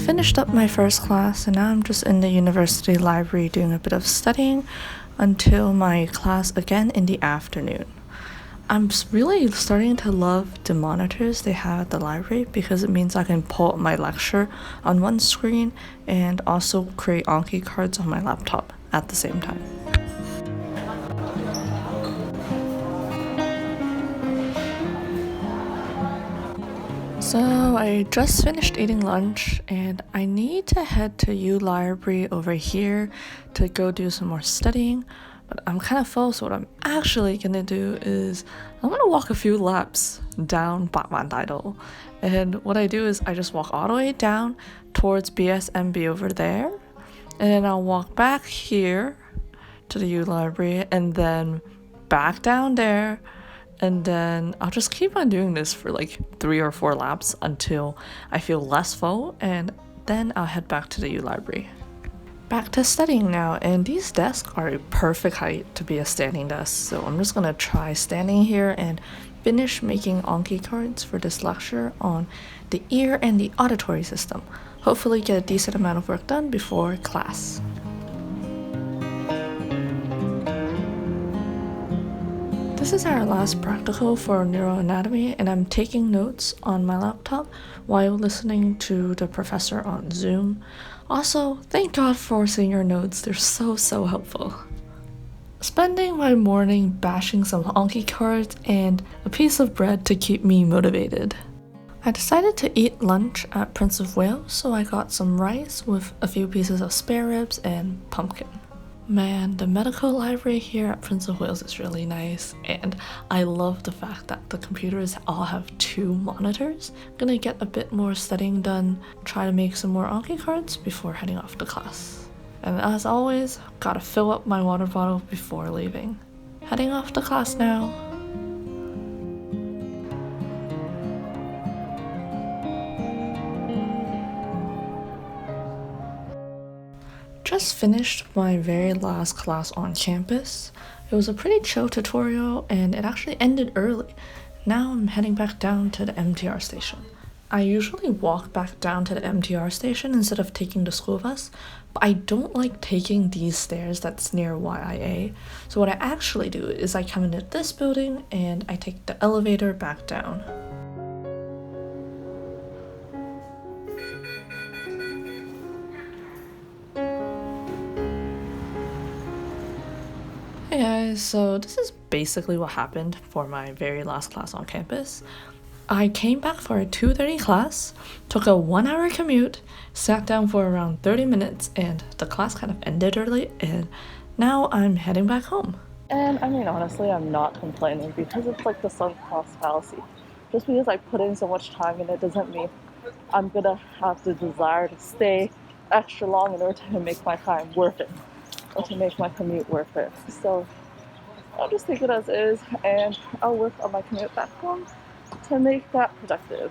finished up my first class and now I'm just in the university library doing a bit of studying until my class again in the afternoon. I'm really starting to love the monitors they have at the library because it means I can pull up my lecture on one screen and also create Anki cards on my laptop at the same time. So I just finished eating lunch and I need to head to U Library over here to go do some more studying, but I'm kind of full, so what I'm actually gonna do is I'm gonna walk a few laps down Batman. And what I do is I just walk all the way down towards BSMB over there, and then I'll walk back here to the U Library and then back down there. And then I'll just keep on doing this for like 3 or 4 laps until I feel less full, and then I'll head back to the U Library. Back to studying now, and these desks are a perfect height to be a standing desk, so I'm just gonna try standing here and finish making Anki cards for this lecture on the ear and the auditory system. Hopefully get a decent amount of work done before class. This is our last practical for neuroanatomy, and I'm taking notes on my laptop while listening to the professor on Zoom. Also, thank God for senior notes, they're so helpful. Spending my morning bashing some Anki cards and a piece of bread to keep me motivated. I decided to eat lunch at Prince of Wales, so I got some rice with a few pieces of spare ribs and pumpkin. Man, the medical library here at Prince of Wales is really nice, and I love the fact that the computers all have 2 monitors. I'm gonna get a bit more studying done, try to make some more Anki cards before heading off to class. And as always, gotta fill up my water bottle before leaving. Heading off to class now. Just finished my very last class on campus. It was a pretty chill tutorial and it actually ended early. Now I'm heading back down to the MTR station. I usually walk back down to the MTR station instead of taking the school bus, but I don't like taking these stairs that's near YIA. So what I actually do is I come into this building and I take the elevator back down. Hey guys, so this is basically what happened for my very last class on campus. I came back for a 2:30 class, took a 1-hour commute, sat down for around 30 minutes, and the class kind of ended early, and now I'm heading back home. And I mean, honestly, I'm not complaining because it's like the sunk cost fallacy. Just because I put in so much time in it doesn't mean I'm gonna have the desire to stay extra long in order to make my time worth it, or to make my commute worth it. So I'll just take it as is, and I'll work on my commute back home to make that productive.